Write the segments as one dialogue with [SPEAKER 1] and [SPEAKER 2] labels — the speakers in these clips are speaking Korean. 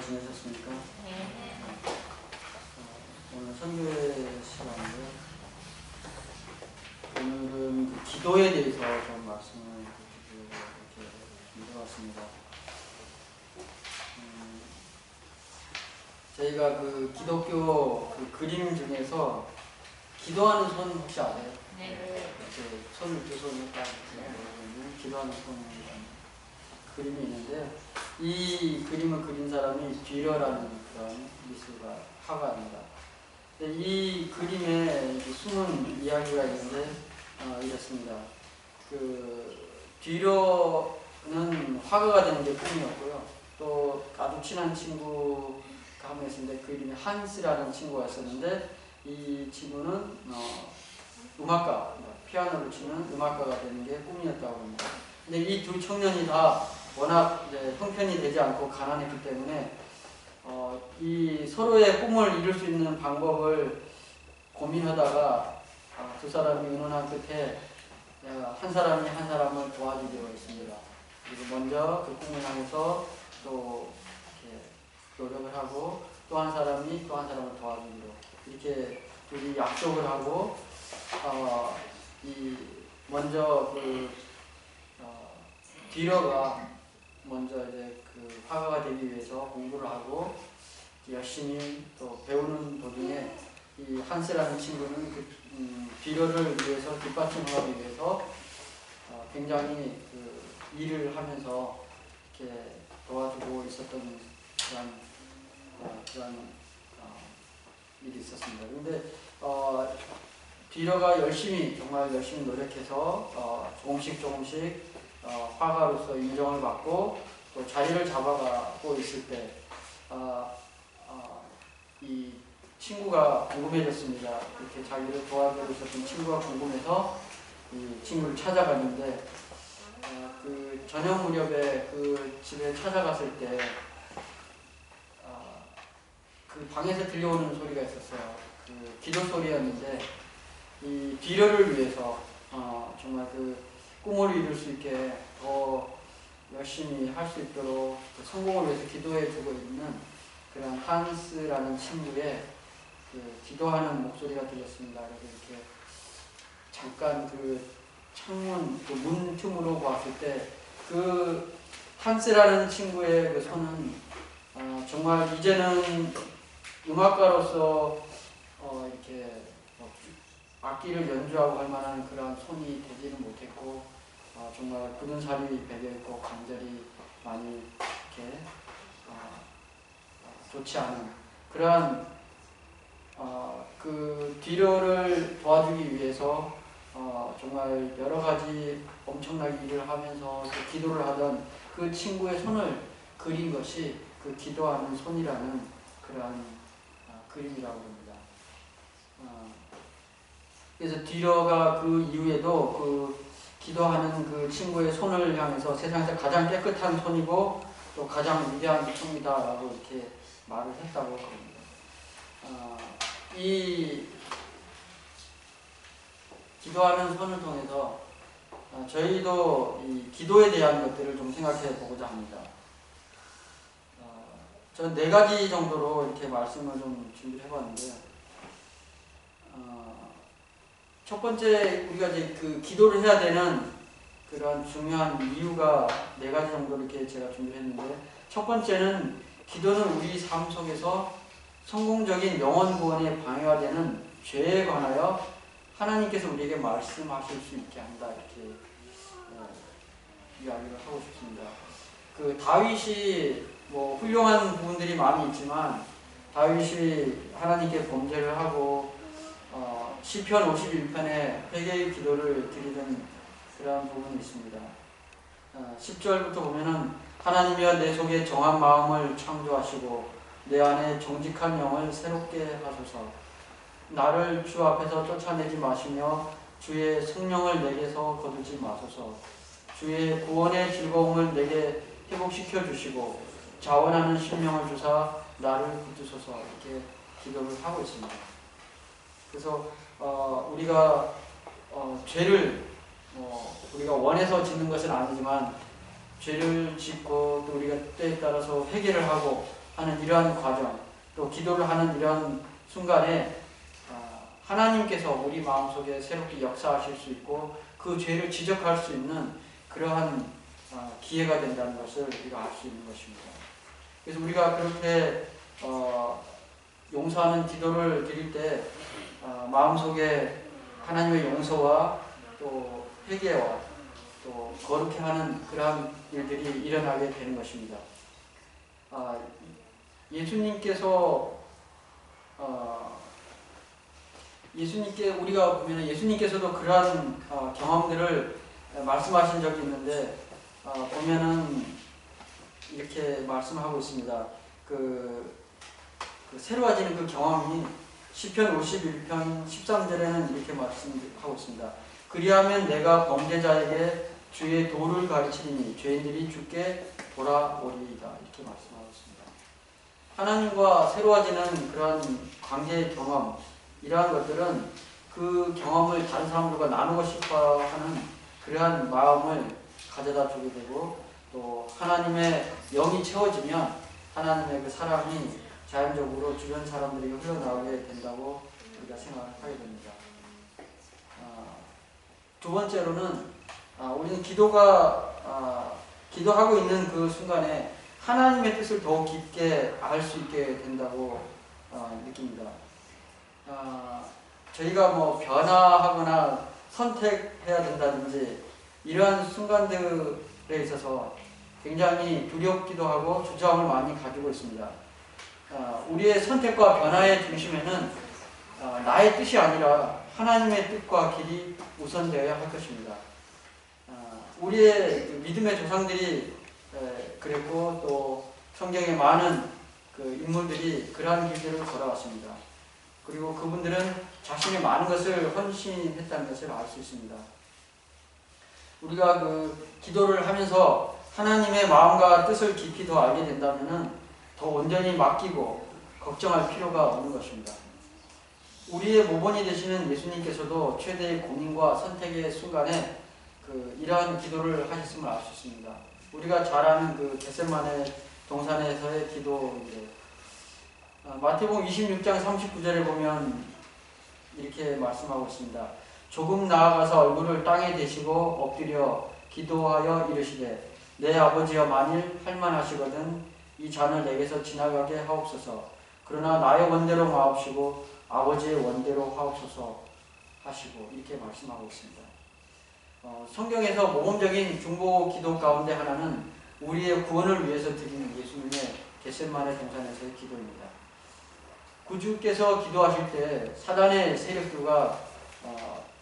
[SPEAKER 1] 지내셨습니까?
[SPEAKER 2] 네.
[SPEAKER 1] 오늘 선교회 시간인데요. 오늘은 그 기도에 대해서 좀 말씀을 이렇게 준비해왔습니다. 저희가 그 기독교 그 그림 중에서 기도하는 손 혹시 아세요?
[SPEAKER 2] 네.
[SPEAKER 1] 이렇게 손을 두 손을 딱 이렇게 기도하는 손이라는 그림이 있는데, 이 그림을 그린 사람이 듀러라는 그런 미술가 화가입니다. 이 그림에 숨은 이야기가 있는데 이렇습니다. 그 듀러는 화가가 되는 게 꿈이었고요. 또 아주 친한 친구가 한 명 있었는데 그 이름이 한스라는 친구가 있었는데, 이 친구는 음악가, 피아노를 치는 음악가가 되는 게 꿈이었다고 합니다. 근데 이 두 청년이 다 워낙 이제 형편이 되지 않고 가난했기 때문에 이 서로의 꿈을 이룰 수 있는 방법을 고민하다가 두 사람이 의논한 끝에 한 사람이 한 사람을 도와주기로 했습니다. 그리고 먼저 그 꿈을 향해서 또 이렇게 노력을 하고, 또 한 사람이 또 한 사람을 도와주기로 이렇게 둘이 약속을 하고, 먼저 듀러가 먼저 이제 그 화가가 되기 위해서 공부를 하고 열심히 또 배우는 도중에, 이 한스라는 친구는 그 듀러를 위해서 뒷받침하기 위해서 굉장히 그 일을 하면서 이렇게 도와주고 있었던 그런 일이 있었습니다. 그런데 듀러가 정말 열심히 노력해서 조금씩 화가로서 인정을 받고 또 자리를 잡아가고 있을 때 이 친구가 궁금해졌습니다. 이렇게 자기를 도와주고 있었던 친구가 궁금해서 이 친구를 찾아갔는데, 그 저녁 무렵에 그 집에 찾아갔을 때 그 방에서 들려오는 소리가 있었어요. 그 기도 소리였는데, 이 듀러를 위해서 정말 그 꿈을 이룰 수 있게 더 열심히 할 수 있도록 성공을 위해서 기도해 주고 있는 그런 한스라는 친구의 그 기도하는 목소리가 들렸습니다. 그래서 이렇게 잠깐 그 창문, 그 문 틈으로 봤을 때 그 한스라는 친구의 그 손은 정말 이제는 음악가로서 이렇게 악기를 연주하고 할 만한 그런 손이 되지는 못했고, 정말 굳은 살이 배겨있고 관절이 많이 이렇게 좋지 않은 그러한 그 듀러를 도와주기 위해서 정말 여러 가지 엄청나게 일을 하면서 또 기도를 하던 그 친구의 손을 그린 것이 그 기도하는 손이라는 그러한 그림이라고 합니다. 그래서 듀러가 그 이후에도 그 기도하는 그 친구의 손을 향해서 세상에서 가장 깨끗한 손이고 또 가장 위대한 손이다라고 이렇게 말을 했다고 합니다. 이 기도하는 손을 통해서 저희도 이 기도에 대한 것들을 좀 생각해 보고자 합니다. 저는 4가지 정도로 이렇게 말씀을 좀 준비해 봤는데요. 첫 번째, 우리가 이제 그 기도를 해야 되는 그런 중요한 이유가 4가지 정도 이렇게 제가 준비를 했는데, 첫 번째는 기도는 우리 삶 속에서 성공적인 영혼 구원에 방해가 되는 죄에 관하여 하나님께서 우리에게 말씀하실 수 있게 한다, 이렇게 이야기를 하고 싶습니다. 그 다윗이 뭐 훌륭한 부분들이 많이 있지만, 다윗이 하나님께 범죄를 하고 시편 51편에 회개의 기도를 드리는 그러한 부분이 있습니다. 10절부터 보면은 하나님이여 내 속에 정한 마음을 창조하시고 내 안에 정직한 영을 새롭게 하소서. 나를 주 앞에서 쫓아내지 마시며 주의 성령을 내게서 거두지 마소서. 주의 구원의 즐거움을 내게 회복시켜 주시고 자원하는 심령을 주사 나를 붙드소서. 이렇게 기도를 하고 있습니다. 그래서 우리가 죄를 우리가 원해서 짓는 것은 아니지만 죄를 짓고 또 우리가 때에 따라서 회개를 하고 하는 이러한 과정, 또 기도를 하는 이러한 순간에 하나님께서 우리 마음속에 새롭게 역사하실 수 있고 그 죄를 지적할 수 있는 그러한 기회가 된다는 것을 우리가 알 수 있는 것입니다. 그래서 우리가 그렇게 용서하는 기도를 드릴 때 마음속에 하나님의 용서와 또 회개와 또 거룩해 하는 그러한 일들이 일어나게 되는 것입니다. 우리가 보면 예수님께서도 그러한 경험들을 말씀하신 적이 있는데 보면은 이렇게 말씀하고 있습니다. 그 새로워지는 그 경험이 시편 51편 13절에는 이렇게 말씀하고 있습니다. 그리하면 내가 범죄자에게 주의 도를 가르치리니 죄인들이 주께 돌아오리이다. 이렇게 말씀하고 있습니다. 하나님과 새로워지는 그런 관계의 경험, 이러한 것들은 그 경험을 다른 사람들과 나누고 싶어 하는 그러한 마음을 가져다 주게 되고 또 하나님의 영이 채워지면 하나님의 그 사랑이 자연적으로 주변 사람들에게 흘러나오게 된다고 우리가 생각하게 됩니다. 두 번째로는 우리는 기도하고 있는 그 순간에 하나님의 뜻을 더 깊게 알 수 있게 된다고 느낍니다. 저희가 뭐 변화하거나 선택해야 된다든지 이러한 순간들에 있어서 굉장히 두렵기도 하고 주저함을 많이 가지고 있습니다. 우리의 선택과 변화의 중심에는 나의 뜻이 아니라 하나님의 뜻과 길이 우선되어야 할 것입니다. 우리의 믿음의 조상들이 그랬고 또 성경에 많은 그 인물들이 그러한 길들을 걸어왔습니다. 그리고 그분들은 자신의 많은 것을 헌신했다는 것을 알 수 있습니다. 우리가 그 기도를 하면서 하나님의 마음과 뜻을 깊이 더 알게 된다면은 더 온전히 맡기고 걱정할 필요가 없는 것입니다. 우리의 모본이 되시는 예수님께서도 최대의 고민과 선택의 순간에 이러한 기도를 하셨음을 알 수 있습니다. 우리가 잘 아는 그 겟세마네 동산에서의 기도인데 마태복음 26장 39절에 보면 이렇게 말씀하고 있습니다. 조금 나아가서 얼굴을 땅에 대시고 엎드려 기도하여 이르시되 내 아버지여 만일 할만하시거든 이 잔을 내게서 지나가게 하옵소서. 그러나 나의 원대로 마옵시고 아버지의 원대로 하옵소서 하시고 이렇게 말씀하고 있습니다. 성경에서 모범적인 중보 기도 가운데 하나는 우리의 구원을 위해서 드리는 예수님의 겟세마네 동산에서의 기도입니다. 구주께서 기도하실 때 사단의 세력들과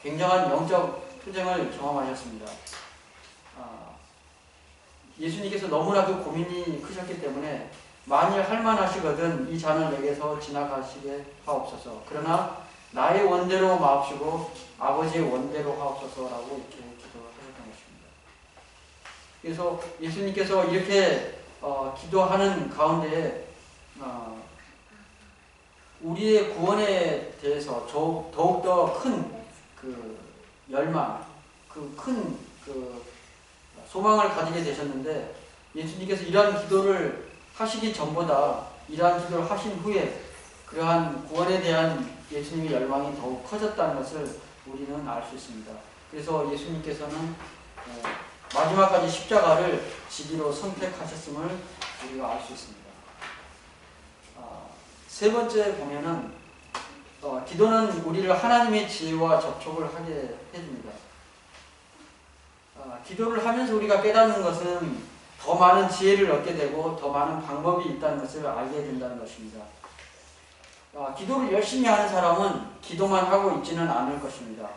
[SPEAKER 1] 굉장한 영적 투쟁을 경험하셨습니다. 예수님께서 너무나도 고민이 크셨기 때문에 만일 할만하시거든 이 잔을 내게서 지나가시게 하옵소서. 그러나 나의 원대로 마옵시고 아버지의 원대로 하옵소서라고 이렇게 기도하셨던 것입니다. 그래서 예수님께서 이렇게 기도하는 가운데 우리의 구원에 대해서 더욱더 큰 그 열망, 큰 소망을 가지게 되셨는데 예수님께서 이러한 기도를 하시기 전보다 이러한 기도를 하신 후에 그러한 구원에 대한 예수님의 열망이 더욱 커졌다는 것을 우리는 알 수 있습니다. 그래서 예수님께서는 마지막까지 십자가를 지기로 선택하셨음을 우리가 알 수 있습니다. 세 번째 보면은 기도는 우리를 하나님의 지혜와 접촉을 하게 해줍니다. 기도를 하면서 우리가 깨닫는 것은 더 많은 지혜를 얻게 되고 더 많은 방법이 있다는 것을 알게 된다는 것입니다. 기도를 열심히 하는 사람은 기도만 하고 있지는 않을 것입니다.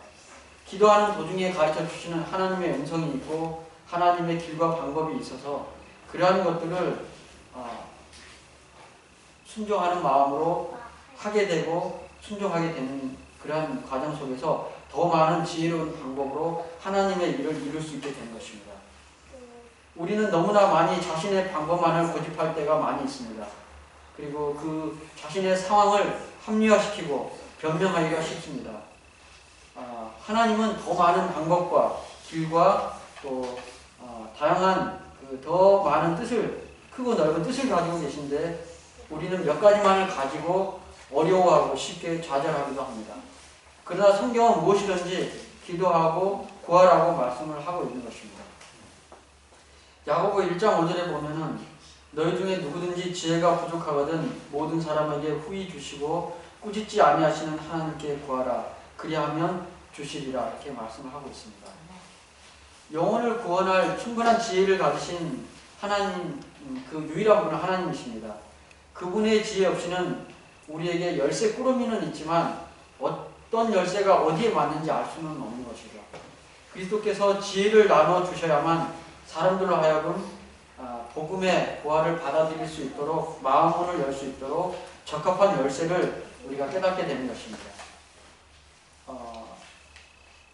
[SPEAKER 1] 기도하는 도중에 가르쳐 주시는 하나님의 음성이 있고 하나님의 길과 방법이 있어서 그러한 것들을 순종하는 마음으로 하게 되고 순종하게 되는 그러한 과정 속에서 더 많은 지혜로운 방법으로 하나님의 일을 이룰 수 있게 되는 것입니다. 우리는 너무나 많이 자신의 방법만을 고집할 때가 많이 있습니다. 그리고 그 자신의 상황을 합리화시키고 변명하기가 쉽습니다. 하나님은 더 많은 방법과 길과 또 다양한 더 많은 뜻을, 크고 넓은 뜻을 가지고 계신데 우리는 몇 가지만을 가지고 어려워하고 쉽게 좌절하기도 합니다. 그러나 성경은 무엇이든지 기도하고 구하라고 말씀을 하고 있는 것입니다. 야고보 1장 5절에 보면은 너희 중에 누구든지 지혜가 부족하거든 모든 사람에게 후히 주시고 꾸짖지 아니하시는 하나님께 구하라 그리하면 주시리라 이렇게 말씀을 하고 있습니다. 영혼을 구원할 충분한 지혜를 가지신 하나님, 그 유일한 분은 하나님이십니다. 그분의 지혜 없이는 우리에게 열쇠 꾸러미는 있지만 어떤 열쇠가 어디에 맞는지 알 수는 없는 것이죠. 그리스도께서 지혜를 나눠 주셔야만 사람들로 하여금 복음의 부활을 받아들일 수 있도록 마음문을 열 수 있도록 적합한 열쇠를 우리가 깨닫게 되는 것입니다.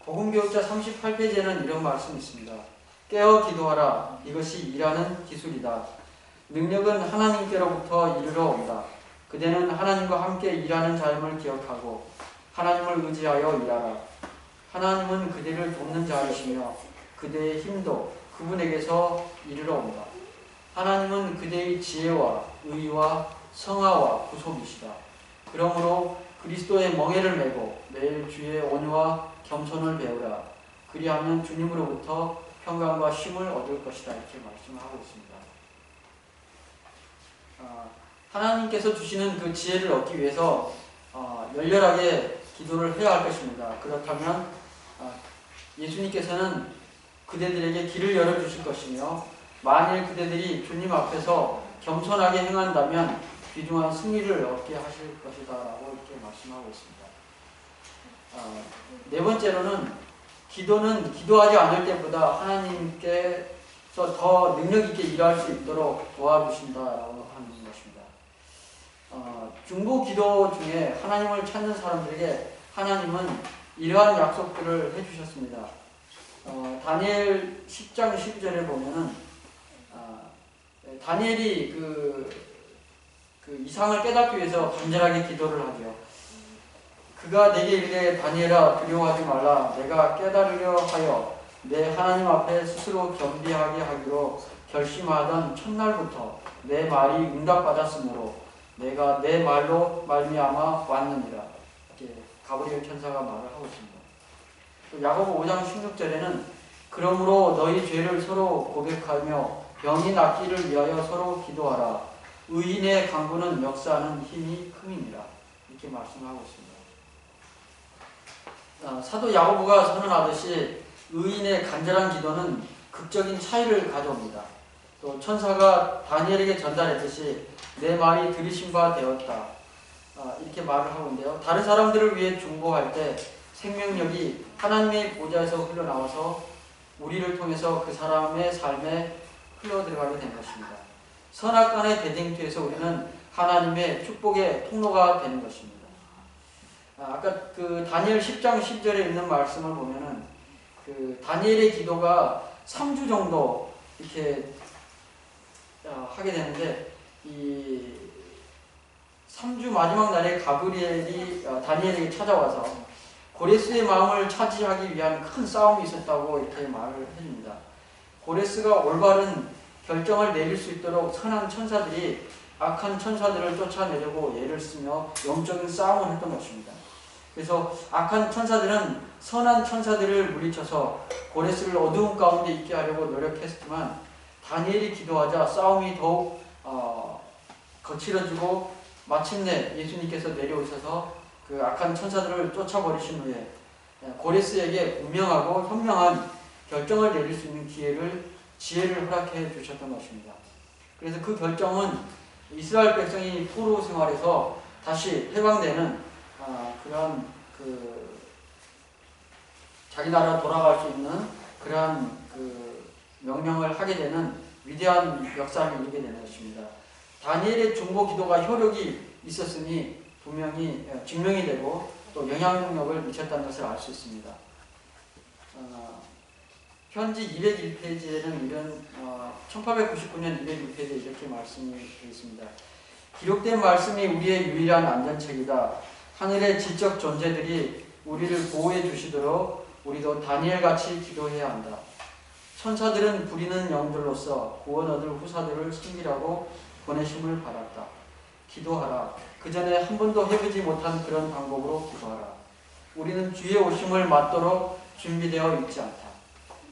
[SPEAKER 1] 복음교육자 38페이지에는 이런 말씀이 있습니다. 깨어 기도하라. 이것이 일하는 기술이다. 능력은 하나님께로부터 이르러 온다. 그대는 하나님과 함께 일하는 자임을 기억하고 하나님을 의지하여 일하라. 하나님은 그대를 돕는 자이시며 그대의 힘도 그분에게서 이르러 온다. 하나님은 그대의 지혜와 의와 성화와 구속이시다. 그러므로 그리스도의 멍에를 메고 매일 주의 온유와 겸손을 배우라. 그리하면 주님으로부터 평강과 쉼을 얻을 것이다. 이렇게 말씀하고 있습니다. 하나님께서 주시는 그 지혜를 얻기 위해서 열렬하게 기도를 해야 할 것입니다. 그렇다면 예수님께서는 그대들에게 길을 열어주실 것이며 만일 그대들이 주님 앞에서 겸손하게 행한다면 귀중한 승리를 얻게 하실 것이다 라고 이렇게 말씀하고 있습니다. 네 번째로는 기도는 기도하지 않을 때보다 하나님께서 더 능력 있게 일할 수 있도록 도와주신다라고 하는 것입니다. 중보 기도 중에 하나님을 찾는 사람들에게 하나님은 이러한 약속들을 해주셨습니다. 다니엘 10장 12절에 보면은 다니엘이 그 이상을 깨닫기 위해서 간절하게 기도를 하죠. 그가 내게 이르되 다니엘아 두려워하지 말라. 내가 깨달으려 하여 내 하나님 앞에 스스로 겸비하게 하기로 결심하던 첫날부터 내 말이 응답받았으므로 내가 내 말로 말미암아 왔느니라. 이렇게 가브리엘 천사가 말을 하고 있습니다. 야고보 5장 16절에는 그러므로 너희 죄를 서로 고백하며 병이 낫기를 위하여 서로 기도하라. 의인의 강구는 역사하는 힘이 큼이니라. 이렇게 말씀하고 있습니다. 사도 야고보가 선언하듯이 의인의 간절한 기도는 극적인 차이를 가져옵니다. 또 천사가 다니엘에게 전달했듯이 내 말이 들으신 바 되었다. 이렇게 말을 하고 있는데요. 다른 사람들을 위해 중보할 때 생명력이 하나님의 보좌에서 흘러나와서 우리를 통해서 그 사람의 삶에 흘러들어가게 된 것입니다. 선악간의 대쟁투에서 우리는 하나님의 축복의 통로가 되는 것입니다. 아까 그 다니엘 10장 10절에 있는 말씀을 보면은 그 다니엘의 기도가 3주 정도 이렇게 하게 되는데 이 3주 마지막 날에 가브리엘이 다니엘에게 찾아와서 고레스의 마음을 차지하기 위한 큰 싸움이 있었다고 이렇게 말을 해줍니다. 고레스가 올바른 결정을 내릴 수 있도록 선한 천사들이 악한 천사들을 쫓아내려고 애를 쓰며 영적인 싸움을 했던 것입니다. 그래서 악한 천사들은 선한 천사들을 물리쳐서 고레스를 어두운 가운데 있게 하려고 노력했지만 다니엘이 기도하자 싸움이 더욱 거칠어지고 마침내 예수님께서 내려오셔서 그 악한 천사들을 쫓아버리신 후에 고레스에게 분명하고 현명한 결정을 내릴 수 있는 지혜를 허락해 주셨던 것입니다. 그래서 그 결정은 이스라엘 백성이 포로 생활에서 다시 해방되는 그런 자기 나라 돌아갈 수 있는 그러한 명령을 하게 되는 위대한 역사를 이루게 되는 것입니다. 다니엘의 중보 기도가 효력이 있었으니 분명히 증명이 되고 또 영향력을 미쳤다는 것을 알 수 있습니다. 편지 201페이지에는 이런 1899년 201페이지에 이렇게 말씀이 되어 있습니다. 기록된 말씀이 우리의 유일한 안전책이다. 하늘의 지적 존재들이 우리를 보호해 주시도록 우리도 다니엘같이 기도해야 한다. 천사들은 부리는 영들로서 구원 얻을 후사들을 섬기라고 보내심을 받았다. 기도하라. 그 전에 한 번도 해보지 못한 그런 방법으로 기도하라. 우리는 주의 오심을 맞도록 준비되어 있지 않다.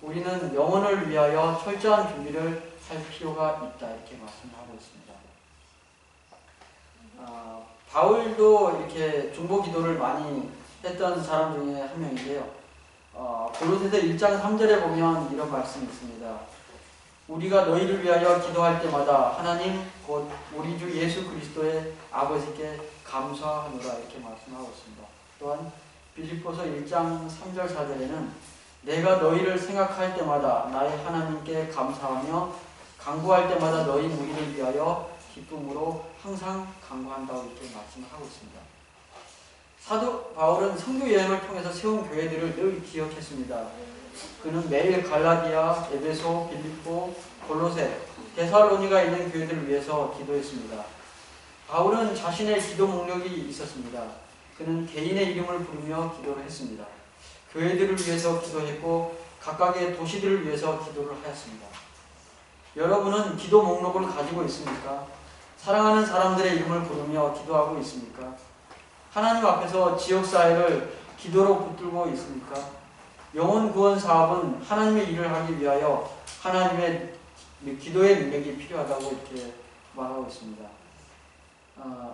[SPEAKER 1] 우리는 영혼을 위하여 철저한 준비를 할 필요가 있다. 이렇게 말씀하고 있습니다. 바울도 이렇게 중보 기도를 많이 했던 사람 중에 한 명인데요. 골로새서 1장 3절에 보면 이런 말씀이 있습니다. 우리가 너희를 위하여 기도할 때마다 하나님 곧 우리 주 예수 그리스도의 아버지께 감사하노라 이렇게 말씀하고 있습니다. 또한 빌립보서 1장 3절 4절에는 내가 너희를 생각할 때마다 나의 하나님께 감사하며 간구할 때마다 너희 무리를 위하여 기쁨으로 항상 간구한다고 이렇게 말씀을 하고 있습니다. 사도 바울은 선교 여행을 통해서 세운 교회들을 늘 기억했습니다. 그는 매일 갈라디아, 에베소, 빌립보, 골로새, 데살로니가 있는 교회들을 위해서 기도했습니다. 바울은 자신의 기도 목록이 있었습니다. 그는 개인의 이름을 부르며 기도를 했습니다. 교회들을 위해서 기도했고 각각의 도시들을 위해서 기도를 하였습니다. 여러분은 기도 목록을 가지고 있습니까? 사랑하는 사람들의 이름을 부르며 기도하고 있습니까? 하나님 앞에서 지역사회를 기도로 붙들고 있습니까? 영혼 구원 사업은 하나님의 일을 하기 위하여 하나님의 기도의 능력이 필요하다고 이렇게 말하고 있습니다.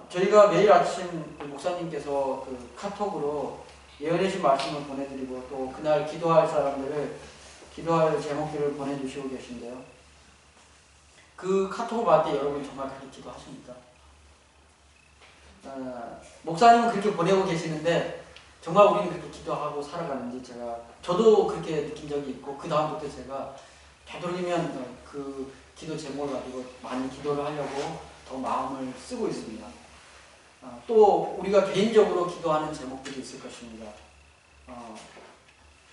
[SPEAKER 1] 저희가 매일 아침 목사님께서 그 카톡으로 예언의 말씀을 보내드리고 또 그날 기도할 사람들을 기도할 제목들을 보내주시고 계신데요. 그 카톡을 받을 때 여러분 정말 그렇게 기도하십니까? 목사님은 그렇게 보내고 계시는데 정말 우리는 그렇게 기도하고 살아가는지 저도 그렇게 느낀 적이 있고 그 다음부터 제가 되도록이면 그 기도 제목을 가지고 많이 기도를 하려고 더 마음을 쓰고 있습니다. 또 우리가 개인적으로 기도하는 제목들이 있을 것입니다.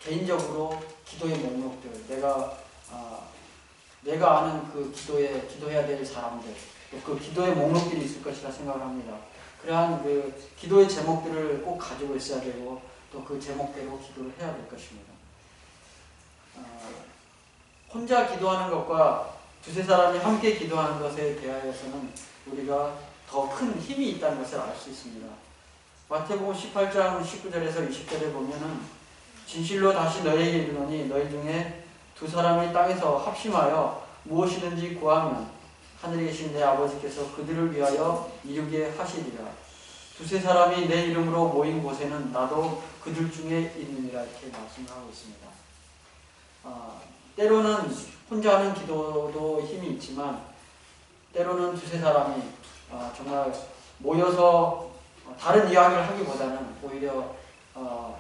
[SPEAKER 1] 개인적으로 기도의 목록들, 내가 아는 그 기도해야 될 사람들, 또 그 기도의 목록들이 있을 것이라 생각을 합니다. 그러한 그 기도의 제목들을 꼭 가지고 있어야 되고 또 그 제목대로 기도를 해야 될 것입니다. 혼자 기도하는 것과 두세 사람이 함께 기도하는 것에 대하여서는 우리가 더 큰 힘이 있다는 것을 알 수 있습니다. 마태복음 18장 19절에서 20절에 보면은 진실로 다시 너희에게 이르노니 너희 중에 두 사람이 땅에서 합심하여 무엇이든지 구하면 하늘에 계신 내 아버지께서 그들을 위하여 이루게 하시리라. 두세 사람이 내 이름으로 모인 곳에는 나도 그들 중에 있느니라 이렇게 말씀을 하고 있습니다. 때로는 혼자 하는 기도도 힘이 있지만 때로는 두세 사람이 정말 모여서 다른 이야기를 하기보다는 오히려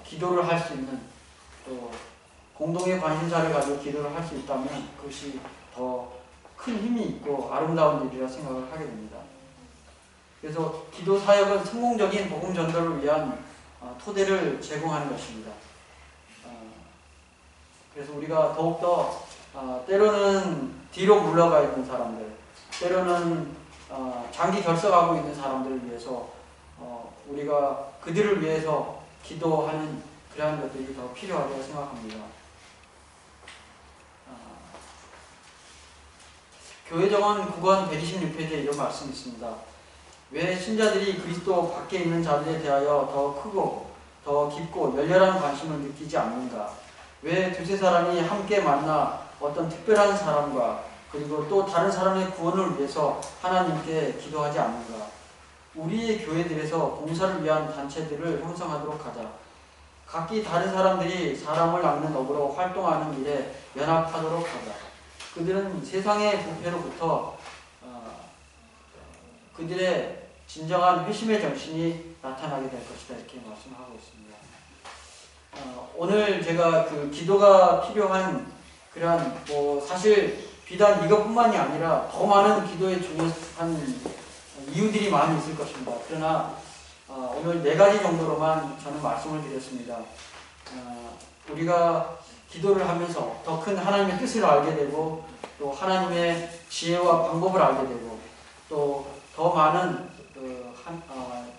[SPEAKER 1] 기도를 할 수 있는 또 공동의 관심사를 가지고 기도를 할 수 있다면 그것이 더 큰 힘이 있고 아름다운 일이라 생각을 하게 됩니다. 그래서 기도 사역은 성공적인 복음 전도를 위한 토대를 제공하는 것입니다. 그래서 우리가 더욱더 때로는 뒤로 물러가 있는 사람들, 때로는 장기 결석하고 있는 사람들을 위해서 우리가 그들을 위해서 기도하는 그러한 것들이 더 필요하다고 생각합니다. 교회정원 9권 126페이지에 이런 말씀이 있습니다. 왜 신자들이 그리스도 밖에 있는 자들에 대하여 더 크고 더 깊고 열렬한 관심을 느끼지 않는가? 왜 두세 사람이 함께 만나 어떤 특별한 사람과 그리고 또 다른 사람의 구원을 위해서 하나님께 기도하지 않는가? 우리의 교회들에서 봉사를 위한 단체들을 형성하도록 하자. 각기 다른 사람들이 사람을 낚는 업으로 활동하는 일에 연합하도록 하자. 그들은 세상의 부패로부터 그들의 진정한 회심의 정신이 나타나게 될 것이다 이렇게 말씀하고 있습니다. 오늘 제가 그 기도가 필요한 그런 사실 비단 이것뿐만이 아니라 더 많은 기도에 중요한 이유들이 많이 있을 것입니다. 그러나 오늘 4가지 정도로만 저는 말씀을 드렸습니다. 우리가 기도를 하면서 더 큰 하나님의 뜻을 알게 되고 또 하나님의 지혜와 방법을 알게 되고 또 더 많은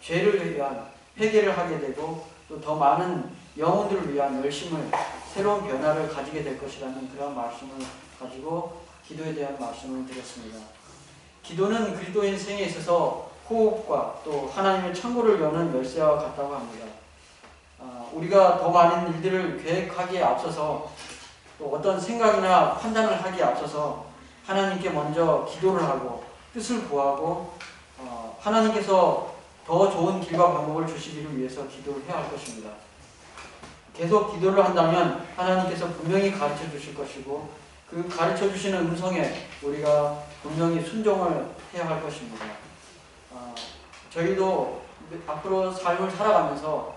[SPEAKER 1] 죄를 위한 회개를 하게 되고 또 더 많은 영혼들을 위한 열심을 새로운 변화를 가지게 될 것이라는 그런 말씀을 가지고 기도에 대한 말씀을 드렸습니다. 기도는 그리스도인 생에 있어서 호흡과 또 하나님의 창고를 여는 열쇠와 같다고 합니다. 우리가 더 많은 일들을 계획하기에 앞서서 또 어떤 생각이나 판단을 하기에 앞서서 하나님께 먼저 기도를 하고 뜻을 구하고 하나님께서 더 좋은 길과 방법을 주시기를 위해서 기도를 해야 할 것입니다. 계속 기도를 한다면 하나님께서 분명히 가르쳐 주실 것이고 그 가르쳐 주시는 음성에 우리가 분명히 순종을 해야 할 것입니다. 저희도 앞으로 삶을 살아가면서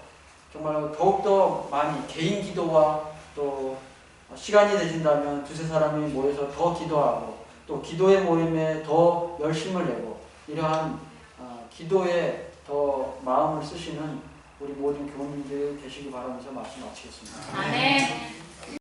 [SPEAKER 1] 정말 더욱더 많이 개인 기도와 또 시간이 되신다면 두세 사람이 모여서 더 기도하고 또 기도의 모임에 더 열심을 내고 이러한 기도에 더 마음을 쓰시는 우리 모든 교우님들 되시기 바라면서 말씀 마치겠습니다.
[SPEAKER 2] 아멘.